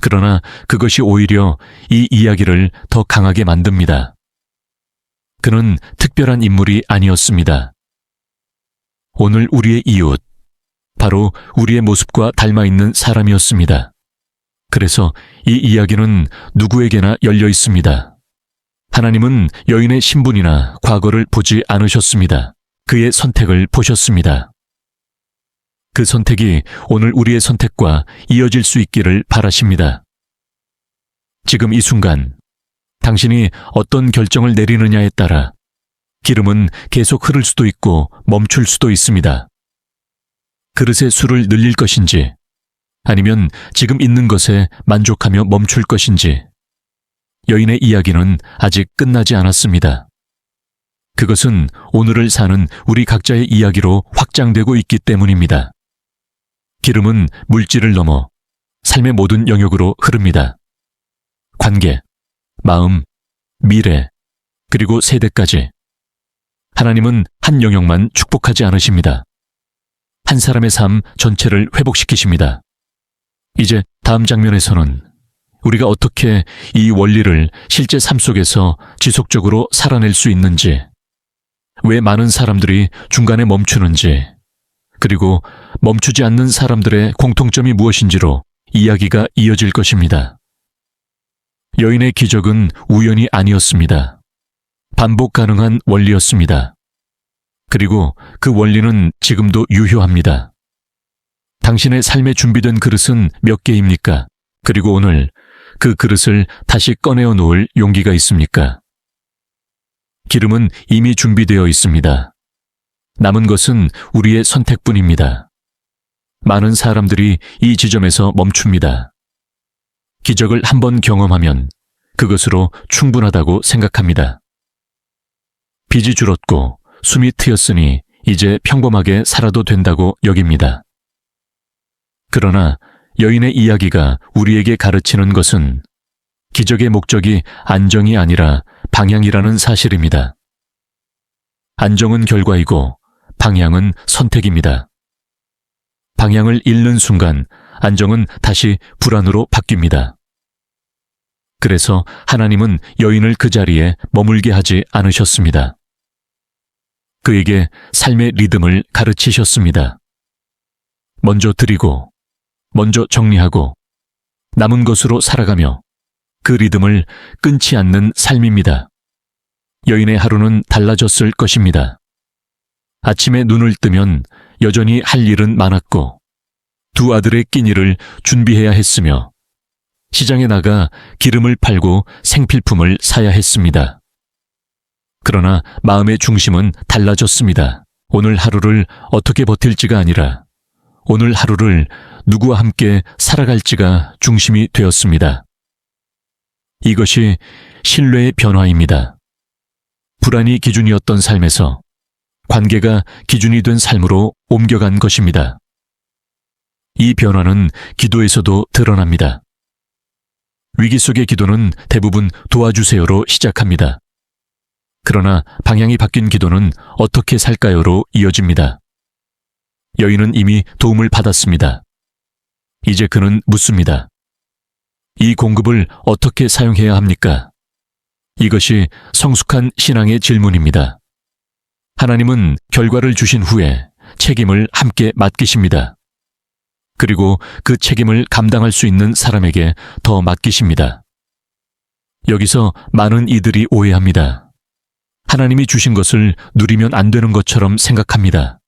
그러나 그것이 오히려 이 이야기를 더 강하게 만듭니다. 그는 특별한 인물이 아니었습니다. 오늘 우리의 이웃, 바로 우리의 모습과 닮아 있는 사람이었습니다. 그래서 이 이야기는 누구에게나 열려 있습니다. 하나님은 여인의 신분이나 과거를 보지 않으셨습니다. 그의 선택을 보셨습니다. 그 선택이 오늘 우리의 선택과 이어질 수 있기를 바라십니다. 지금 이 순간, 당신이 어떤 결정을 내리느냐에 따라 기름은 계속 흐를 수도 있고 멈출 수도 있습니다. 그릇의 수를 늘릴 것인지, 아니면 지금 있는 것에 만족하며 멈출 것인지, 여인의 이야기는 아직 끝나지 않았습니다. 그것은 오늘을 사는 우리 각자의 이야기로 확장되고 있기 때문입니다. 기름은 물질을 넘어 삶의 모든 영역으로 흐릅니다. 관계, 마음, 미래, 그리고 세대까지. 하나님은 한 영역만 축복하지 않으십니다. 한 사람의 삶 전체를 회복시키십니다. 이제 다음 장면에서는 우리가 어떻게 이 원리를 실제 삶 속에서 지속적으로 살아낼 수 있는지, 왜 많은 사람들이 중간에 멈추는지, 그리고 멈추지 않는 사람들의 공통점이 무엇인지로 이야기가 이어질 것입니다. 여인의 기적은 우연이 아니었습니다. 반복 가능한 원리였습니다. 그리고 그 원리는 지금도 유효합니다. 당신의 삶에 준비된 그릇은 몇 개입니까? 그리고 오늘 그 그릇을 다시 꺼내어 놓을 용기가 있습니까? 기름은 이미 준비되어 있습니다. 남은 것은 우리의 선택뿐입니다. 많은 사람들이 이 지점에서 멈춥니다. 기적을 한번 경험하면 그것으로 충분하다고 생각합니다. 빚이 줄었고 숨이 트였으니 이제 평범하게 살아도 된다고 여깁니다. 그러나 여인의 이야기가 우리에게 가르치는 것은 기적의 목적이 안정이 아니라 방향이라는 사실입니다. 안정은 결과이고 방향은 선택입니다. 방향을 잃는 순간 안정은 다시 불안으로 바뀝니다. 그래서 하나님은 여인을 그 자리에 머물게 하지 않으셨습니다. 그에게 삶의 리듬을 가르치셨습니다. 먼저 드리고, 먼저 정리하고, 남은 것으로 살아가며 그 리듬을 끊지 않는 삶입니다. 여인의 하루는 달라졌을 것입니다. 아침에 눈을 뜨면 여전히 할 일은 많았고, 두 아들의 끼니를 준비해야 했으며, 시장에 나가 기름을 팔고 생필품을 사야 했습니다. 그러나 마음의 중심은 달라졌습니다. 오늘 하루를 어떻게 버틸지가 아니라 오늘 하루를 누구와 함께 살아갈지가 중심이 되었습니다. 이것이 신뢰의 변화입니다. 불안이 기준이었던 삶에서 관계가 기준이 된 삶으로 옮겨간 것입니다. 이 변화는 기도에서도 드러납니다. 위기 속의 기도는 대부분 도와주세요로 시작합니다. 그러나 방향이 바뀐 기도는 어떻게 살까요로 이어집니다. 여인은 이미 도움을 받았습니다. 이제 그는 묻습니다. 이 공급을 어떻게 사용해야 합니까? 이것이 성숙한 신앙의 질문입니다. 하나님은 결과를 주신 후에 책임을 함께 맡기십니다. 그리고 그 책임을 감당할 수 있는 사람에게 더 맡기십니다. 여기서 많은 이들이 오해합니다. 하나님이 주신 것을 누리면 안 되는 것처럼 생각합니다.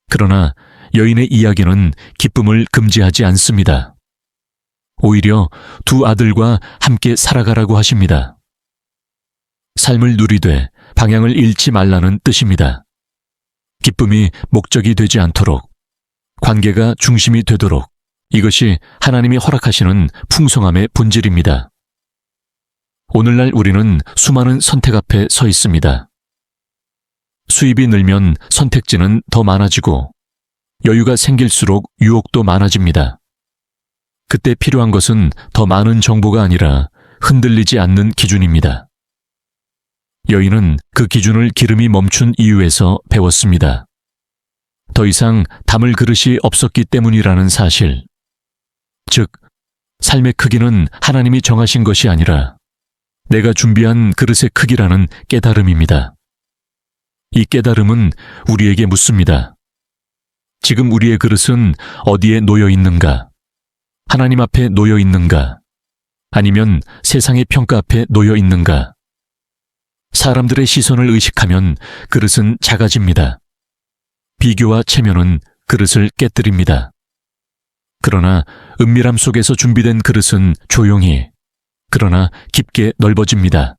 그러나 여인의 이야기는 기쁨을 금지하지 않습니다. 오히려 두 아들과 함께 살아가라고 하십니다. 삶을 누리되 방향을 잃지 말라는 뜻입니다. 기쁨이 목적이 되지 않도록, 관계가 중심이 되도록, 이것이 하나님이 허락하시는 풍성함의 본질입니다. 오늘날 우리는 수많은 선택 앞에 서 있습니다. 수입이 늘면 선택지는 더 많아지고 여유가 생길수록 유혹도 많아집니다. 그때 필요한 것은 더 많은 정보가 아니라 흔들리지 않는 기준입니다. 여인은 그 기준을 기름이 멈춘 이유에서 배웠습니다. 더 이상 담을 그릇이 없었기 때문이라는 사실. 즉, 삶의 크기는 하나님이 정하신 것이 아니라 내가 준비한 그릇의 크기라는 깨달음입니다. 이 깨달음은 우리에게 묻습니다. 지금 우리의 그릇은 어디에 놓여 있는가? 하나님 앞에 놓여 있는가? 아니면 세상의 평가 앞에 놓여 있는가? 사람들의 시선을 의식하면 그릇은 작아집니다. 비교와 체면은 그릇을 깨뜨립니다. 그러나 은밀함 속에서 준비된 그릇은 조용히, 그러나 깊게 넓어집니다.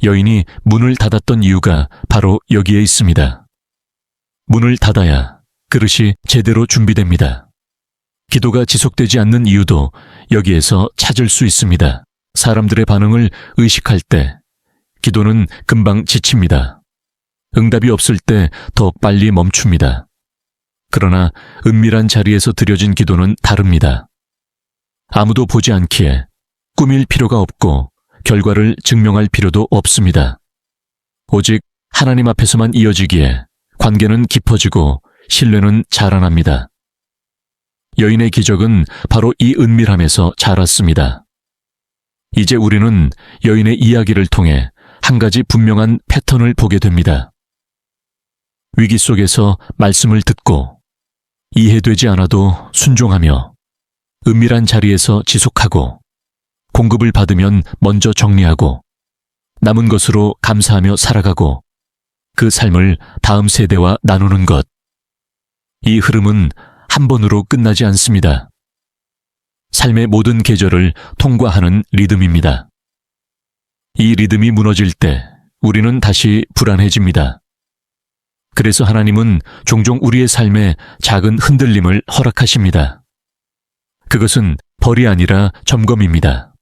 여인이 문을 닫았던 이유가 바로 여기에 있습니다. 문을 닫아야 그릇이 제대로 준비됩니다. 기도가 지속되지 않는 이유도 여기에서 찾을 수 있습니다. 사람들의 반응을 의식할 때 기도는 금방 지칩니다. 응답이 없을 때 더 빨리 멈춥니다. 그러나 은밀한 자리에서 드려진 기도는 다릅니다. 아무도 보지 않기에 꾸밀 필요가 없고 결과를 증명할 필요도 없습니다. 오직 하나님 앞에서만 이어지기에 관계는 깊어지고 신뢰는 자라납니다. 여인의 기적은 바로 이 은밀함에서 자랐습니다. 이제 우리는 여인의 이야기를 통해 한 가지 분명한 패턴을 보게 됩니다. 위기 속에서 말씀을 듣고 이해되지 않아도 순종하며 은밀한 자리에서 지속하고 공급을 받으면 먼저 정리하고 남은 것으로 감사하며 살아가고 그 삶을 다음 세대와 나누는 것. 이 흐름은 한 번으로 끝나지 않습니다. 삶의 모든 계절을 통과하는 리듬입니다. 이 리듬이 무너질 때 우리는 다시 불안해집니다. 그래서 하나님은 종종 우리의 삶에 작은 흔들림을 허락하십니다. 그것은 벌이 아니라 점검입니다.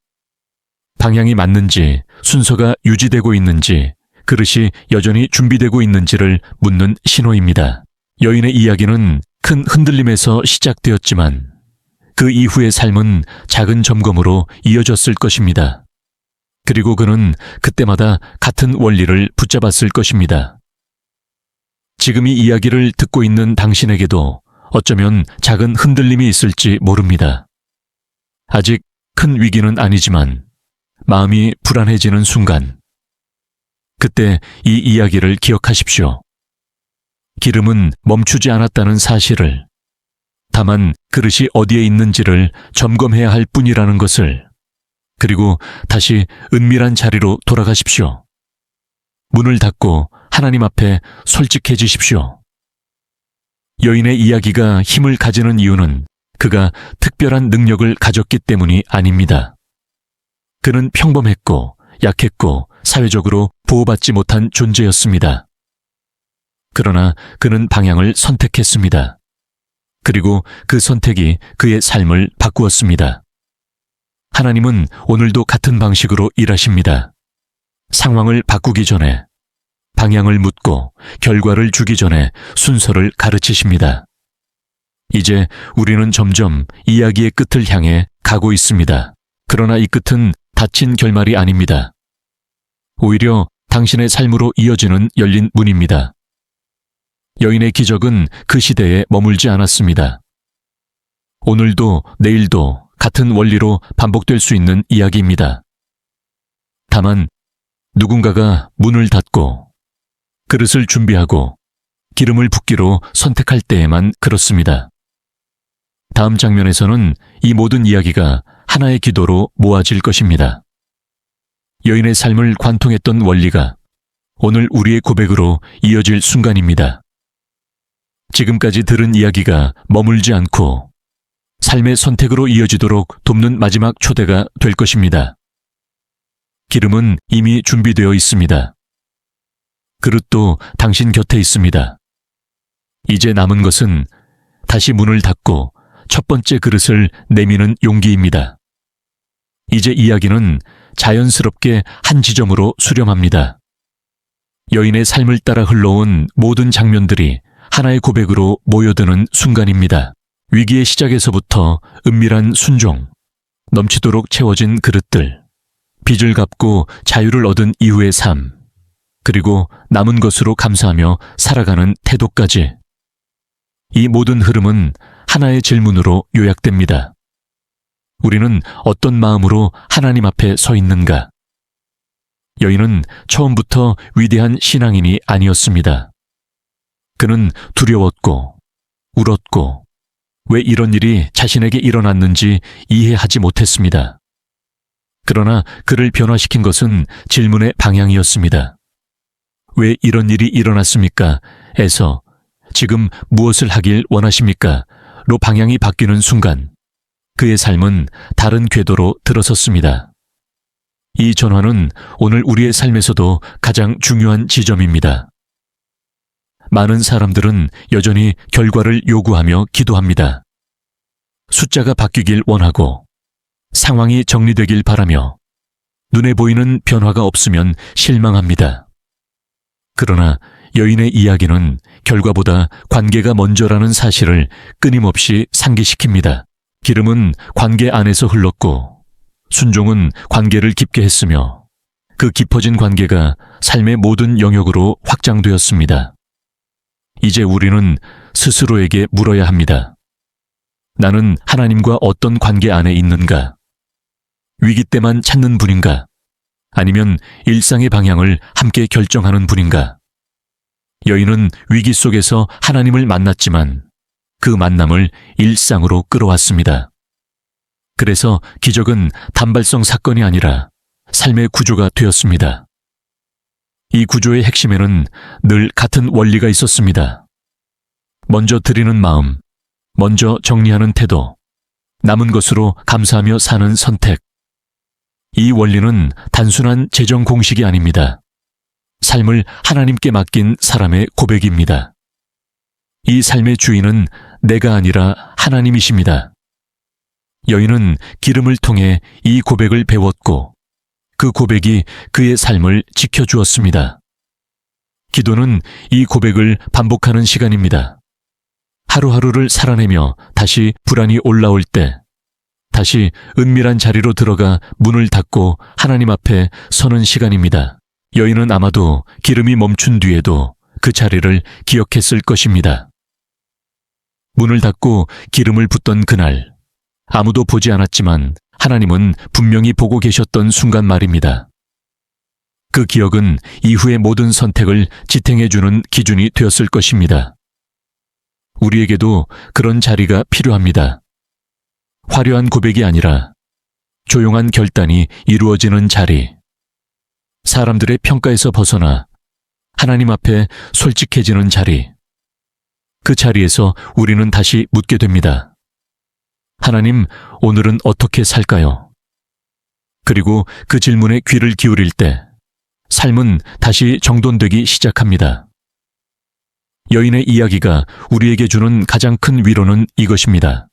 방향이 맞는지, 순서가 유지되고 있는지, 그릇이 여전히 준비되고 있는지를 묻는 신호입니다. 여인의 이야기는 큰 흔들림에서 시작되었지만 그 이후의 삶은 작은 점검으로 이어졌을 것입니다. 그리고 그는 그때마다 같은 원리를 붙잡았을 것입니다. 지금 이 이야기를 듣고 있는 당신에게도 어쩌면 작은 흔들림이 있을지 모릅니다. 아직 큰 위기는 아니지만 마음이 불안해지는 순간, 그때 이 이야기를 기억하십시오. 기름은 멈추지 않았다는 사실을, 다만 그릇이 어디에 있는지를 점검해야 할 뿐이라는 것을, 그리고 다시 은밀한 자리로 돌아가십시오. 문을 닫고 하나님 앞에 솔직해지십시오. 여인의 이야기가 힘을 가지는 이유는 그가 특별한 능력을 가졌기 때문이 아닙니다. 그는 평범했고 약했고 사회적으로 보호받지 못한 존재였습니다. 그러나 그는 방향을 선택했습니다. 그리고 그 선택이 그의 삶을 바꾸었습니다. 하나님은 오늘도 같은 방식으로 일하십니다. 상황을 바꾸기 전에, 방향을 묻고 결과를 주기 전에 순서를 가르치십니다. 이제 우리는 점점 이야기의 끝을 향해 가고 있습니다. 그러나 이 끝은 닫힌 결말이 아닙니다. 오히려 당신의 삶으로 이어지는 열린 문입니다. 여인의 기적은 그 시대에 머물지 않았습니다. 오늘도 내일도 같은 원리로 반복될 수 있는 이야기입니다. 다만 누군가가 문을 닫고 그릇을 준비하고 기름을 붓기로 선택할 때에만 그렇습니다. 다음 장면에서는 이 모든 이야기가 하나의 기도로 모아질 것입니다. 여인의 삶을 관통했던 원리가 오늘 우리의 고백으로 이어질 순간입니다. 지금까지 들은 이야기가 머물지 않고 삶의 선택으로 이어지도록 돕는 마지막 초대가 될 것입니다. 기름은 이미 준비되어 있습니다. 그릇도 당신 곁에 있습니다. 이제 남은 것은 다시 문을 닫고 첫 번째 그릇을 내미는 용기입니다. 이제 이야기는 자연스럽게 한 지점으로 수렴합니다. 여인의 삶을 따라 흘러온 모든 장면들이 하나의 고백으로 모여드는 순간입니다. 위기의 시작에서부터 은밀한 순종, 넘치도록 채워진 그릇들, 빚을 갚고 자유를 얻은 이후의 삶, 그리고 남은 것으로 감사하며 살아가는 태도까지. 이 모든 흐름은 하나의 질문으로 요약됩니다. 우리는 어떤 마음으로 하나님 앞에 서 있는가? 여인은 처음부터 위대한 신앙인이 아니었습니다. 그는 두려웠고, 울었고, 왜 이런 일이 자신에게 일어났는지 이해하지 못했습니다. 그러나 그를 변화시킨 것은 질문의 방향이었습니다. 왜 이런 일이 일어났습니까? 에서 지금 무엇을 하길 원하십니까? 로 방향이 바뀌는 순간 그의 삶은 다른 궤도로 들어섰습니다. 이 전환은 오늘 우리의 삶에서도 가장 중요한 지점입니다. 많은 사람들은 여전히 결과를 요구하며 기도합니다. 숫자가 바뀌길 원하고 상황이 정리되길 바라며 눈에 보이는 변화가 없으면 실망합니다. 그러나 여인의 이야기는 결과보다 관계가 먼저라는 사실을 끊임없이 상기시킵니다. 기름은 관계 안에서 흘렀고 순종은 관계를 깊게 했으며 그 깊어진 관계가 삶의 모든 영역으로 확장되었습니다. 이제 우리는 스스로에게 물어야 합니다. 나는 하나님과 어떤 관계 안에 있는가? 위기 때만 찾는 분인가? 아니면 일상의 방향을 함께 결정하는 분인가? 여인은 위기 속에서 하나님을 만났지만 그 만남을 일상으로 끌어왔습니다. 그래서 기적은 단발성 사건이 아니라 삶의 구조가 되었습니다. 이 구조의 핵심에는 늘 같은 원리가 있었습니다. 먼저 드리는 마음, 먼저 정리하는 태도, 남은 것으로 감사하며 사는 선택. 이 원리는 단순한 재정 공식이 아닙니다. 삶을 하나님께 맡긴 사람의 고백입니다. 이 삶의 주인은 내가 아니라 하나님이십니다. 여인은 기름을 통해 이 고백을 배웠고 그 고백이 그의 삶을 지켜주었습니다. 기도는 이 고백을 반복하는 시간입니다. 하루하루를 살아내며 다시 불안이 올라올 때, 다시 은밀한 자리로 들어가 문을 닫고 하나님 앞에 서는 시간입니다. 여인은 아마도 기름이 멈춘 뒤에도 그 자리를 기억했을 것입니다. 문을 닫고 기름을 붓던 그날, 아무도 보지 않았지만 하나님은 분명히 보고 계셨던 순간 말입니다. 그 기억은 이후의 모든 선택을 지탱해주는 기준이 되었을 것입니다. 우리에게도 그런 자리가 필요합니다. 화려한 고백이 아니라 조용한 결단이 이루어지는 자리. 사람들의 평가에서 벗어나 하나님 앞에 솔직해지는 자리. 그 자리에서 우리는 다시 묻게 됩니다. 하나님, 오늘은 어떻게 살까요? 그리고 그 질문에 귀를 기울일 때 삶은 다시 정돈되기 시작합니다. 여인의 이야기가 우리에게 주는 가장 큰 위로는 이것입니다.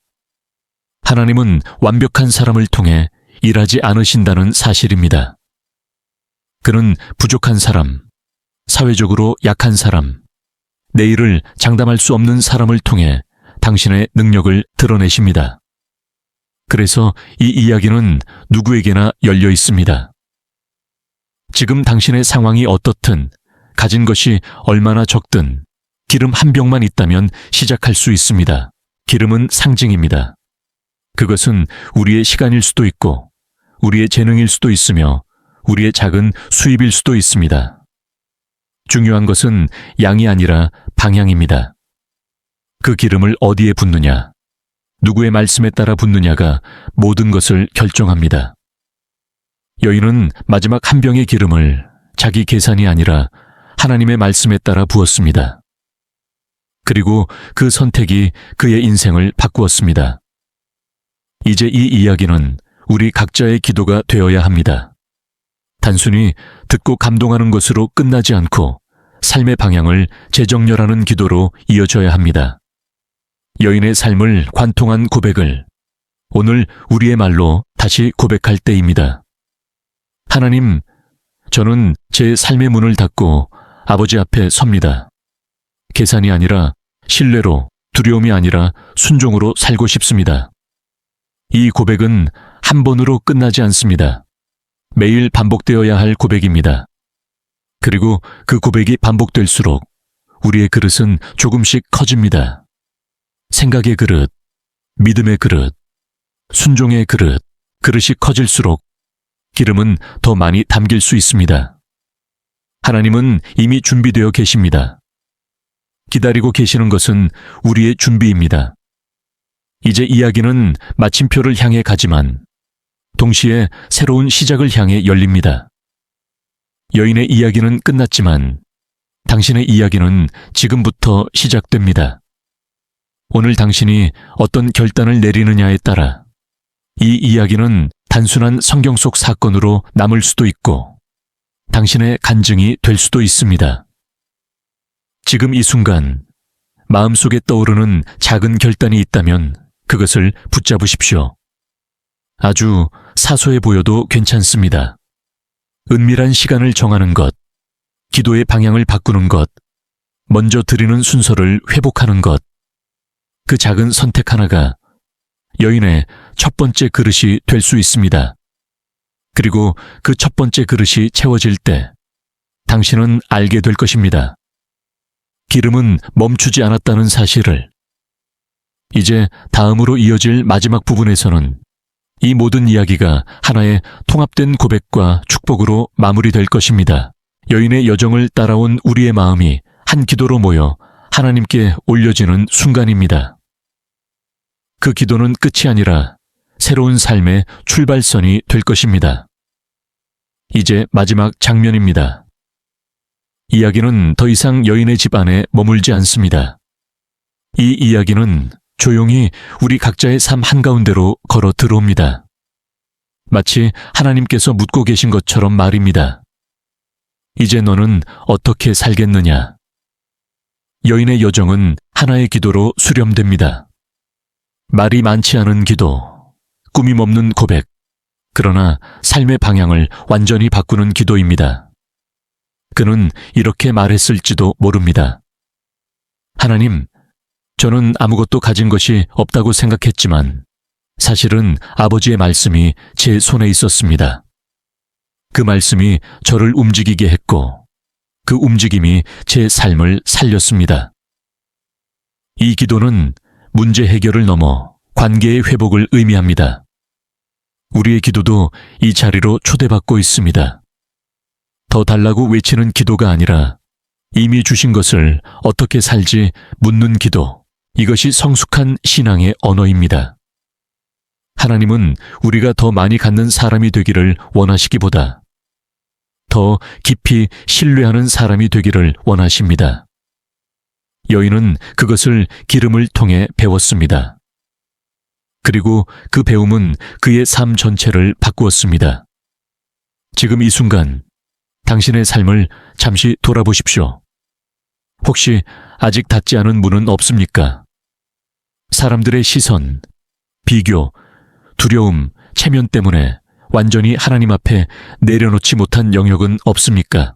하나님은 완벽한 사람을 통해 일하지 않으신다는 사실입니다. 그는 부족한 사람, 사회적으로 약한 사람, 내일을 장담할 수 없는 사람을 통해 당신의 능력을 드러내십니다. 그래서 이 이야기는 누구에게나 열려 있습니다. 지금 당신의 상황이 어떻든, 가진 것이 얼마나 적든 기름 한 병만 있다면 시작할 수 있습니다. 기름은 상징입니다. 그것은 우리의 시간일 수도 있고, 우리의 재능일 수도 있으며, 우리의 작은 수입일 수도 있습니다. 중요한 것은 양이 아니라 방향입니다. 그 기름을 어디에 붓느냐, 누구의 말씀에 따라 붓느냐가 모든 것을 결정합니다. 여인은 마지막 한 병의 기름을 자기 계산이 아니라 하나님의 말씀에 따라 부었습니다. 그리고 그 선택이 그의 인생을 바꾸었습니다. 이제 이 이야기는 우리 각자의 기도가 되어야 합니다. 단순히 듣고 감동하는 것으로 끝나지 않고 삶의 방향을 재정렬하는 기도로 이어져야 합니다. 여인의 삶을 관통한 고백을 오늘 우리의 말로 다시 고백할 때입니다. 하나님, 저는 제 삶의 문을 닫고 아버지 앞에 섭니다. 계산이 아니라 신뢰로, 두려움이 아니라 순종으로 살고 싶습니다. 이 고백은 한 번으로 끝나지 않습니다. 매일 반복되어야 할 고백입니다. 그리고 그 고백이 반복될수록 우리의 그릇은 조금씩 커집니다. 생각의 그릇, 믿음의 그릇, 순종의 그릇, 그릇이 커질수록 기름은 더 많이 담길 수 있습니다. 하나님은 이미 준비되어 계십니다. 기다리고 계시는 것은 우리의 준비입니다. 이제 이야기는 마침표를 향해 가지만 동시에 새로운 시작을 향해 열립니다. 여인의 이야기는 끝났지만 당신의 이야기는 지금부터 시작됩니다. 오늘 당신이 어떤 결단을 내리느냐에 따라 이 이야기는 단순한 성경 속 사건으로 남을 수도 있고 당신의 간증이 될 수도 있습니다. 지금 이 순간 마음속에 떠오르는 작은 결단이 있다면 그것을 붙잡으십시오. 아주 사소해 보여도 괜찮습니다. 은밀한 시간을 정하는 것, 기도의 방향을 바꾸는 것, 먼저 드리는 순서를 회복하는 것, 그 작은 선택 하나가 여인의 첫 번째 그릇이 될 수 있습니다. 그리고 그 첫 번째 그릇이 채워질 때 당신은 알게 될 것입니다. 기름은 멈추지 않았다는 사실을. 이제 다음으로 이어질 마지막 부분에서는 이 모든 이야기가 하나의 통합된 고백과 축복으로 마무리될 것입니다. 여인의 여정을 따라온 우리의 마음이 한 기도로 모여 하나님께 올려지는 순간입니다. 그 기도는 끝이 아니라 새로운 삶의 출발선이 될 것입니다. 이제 마지막 장면입니다. 이야기는 더 이상 여인의 집 안에 머물지 않습니다. 이 이야기는 조용히 우리 각자의 삶 한가운데로 걸어 들어옵니다. 마치 하나님께서 묻고 계신 것처럼 말입니다. 이제 너는 어떻게 살겠느냐? 여인의 여정은 하나의 기도로 수렴됩니다. 말이 많지 않은 기도, 꾸밈 없는 고백, 그러나 삶의 방향을 완전히 바꾸는 기도입니다. 그는 이렇게 말했을지도 모릅니다. 하나님, 저는 아무것도 가진 것이 없다고 생각했지만 사실은 아버지의 말씀이 제 손에 있었습니다. 그 말씀이 저를 움직이게 했고 그 움직임이 제 삶을 살렸습니다. 이 기도는 문제 해결을 넘어 관계의 회복을 의미합니다. 우리의 기도도 이 자리로 초대받고 있습니다. 더 달라고 외치는 기도가 아니라 이미 주신 것을 어떻게 살지 묻는 기도. 이것이 성숙한 신앙의 언어입니다. 하나님은 우리가 더 많이 갖는 사람이 되기를 원하시기보다 더 깊이 신뢰하는 사람이 되기를 원하십니다. 여인은 그것을 기름을 통해 배웠습니다. 그리고 그 배움은 그의 삶 전체를 바꾸었습니다. 지금 이 순간 당신의 삶을 잠시 돌아보십시오. 혹시 아직 닫지 않은 문은 없습니까? 사람들의 시선, 비교, 두려움, 체면 때문에 완전히 하나님 앞에 내려놓지 못한 영역은 없습니까?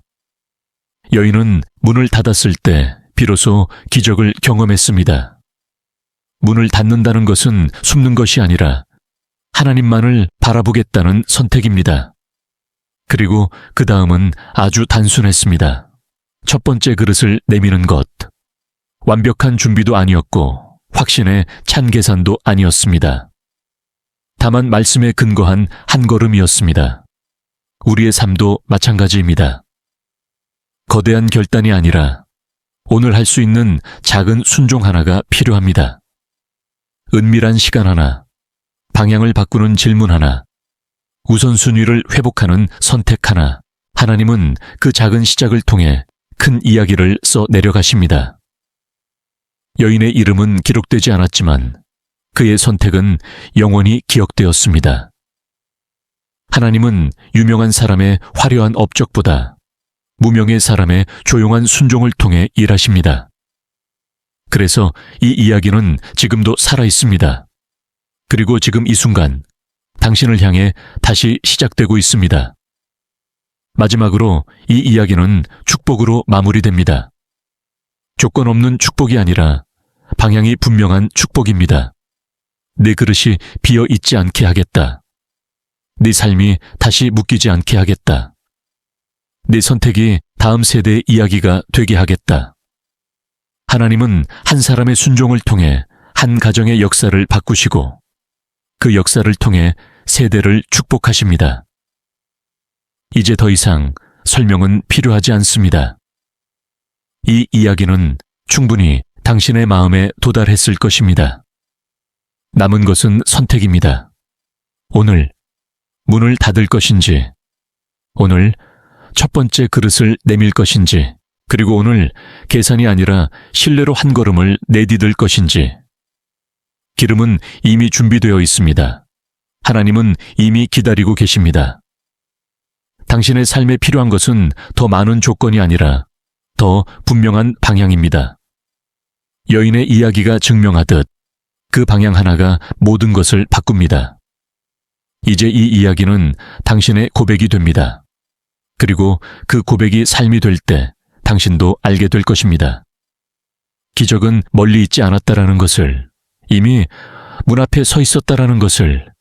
여인은 문을 닫았을 때 비로소 기적을 경험했습니다. 문을 닫는다는 것은 숨는 것이 아니라 하나님만을 바라보겠다는 선택입니다. 그리고 그 다음은 아주 단순했습니다. 첫 번째 그릇을 내미는 것. 완벽한 준비도 아니었고 확신에 찬 계산도 아니었습니다. 다만 말씀에 근거한 한 걸음이었습니다. 우리의 삶도 마찬가지입니다. 거대한 결단이 아니라 오늘 할 수 있는 작은 순종 하나가 필요합니다. 은밀한 시간 하나, 방향을 바꾸는 질문 하나, 우선순위를 회복하는 선택 하나. 하나님은 그 작은 시작을 통해 큰 이야기를 써 내려가십니다. 여인의 이름은 기록되지 않았지만 그의 선택은 영원히 기억되었습니다. 하나님은 유명한 사람의 화려한 업적보다 무명의 사람의 조용한 순종을 통해 일하십니다. 그래서 이 이야기는 지금도 살아 있습니다. 그리고 지금 이 순간 당신을 향해 다시 시작되고 있습니다. 마지막으로 이 이야기는 축복으로 마무리됩니다. 조건 없는 축복이 아니라 방향이 분명한 축복입니다. 내 그릇이 비어 있지 않게 하겠다. 네 삶이 다시 묶이지 않게 하겠다. 네 선택이 다음 세대의 이야기가 되게 하겠다. 하나님은 한 사람의 순종을 통해 한 가정의 역사를 바꾸시고 그 역사를 통해 세대를 축복하십니다. 이제 더 이상 설명은 필요하지 않습니다. 이 이야기는 충분히 당신의 마음에 도달했을 것입니다. 남은 것은 선택입니다. 오늘 문을 닫을 것인지, 오늘 첫 번째 그릇을 내밀 것인지, 그리고 오늘 계산이 아니라 신뢰로 한 걸음을 내디딜 것인지. 기름은 이미 준비되어 있습니다. 하나님은 이미 기다리고 계십니다. 당신의 삶에 필요한 것은 더 많은 조건이 아니라 더 분명한 방향입니다. 여인의 이야기가 증명하듯 그 방향 하나가 모든 것을 바꿉니다. 이제 이 이야기는 당신의 고백이 됩니다. 그리고 그 고백이 삶이 될 때 당신도 알게 될 것입니다. 기적은 멀리 있지 않았다라는 것을, 이미 문 앞에 서 있었다라는 것을,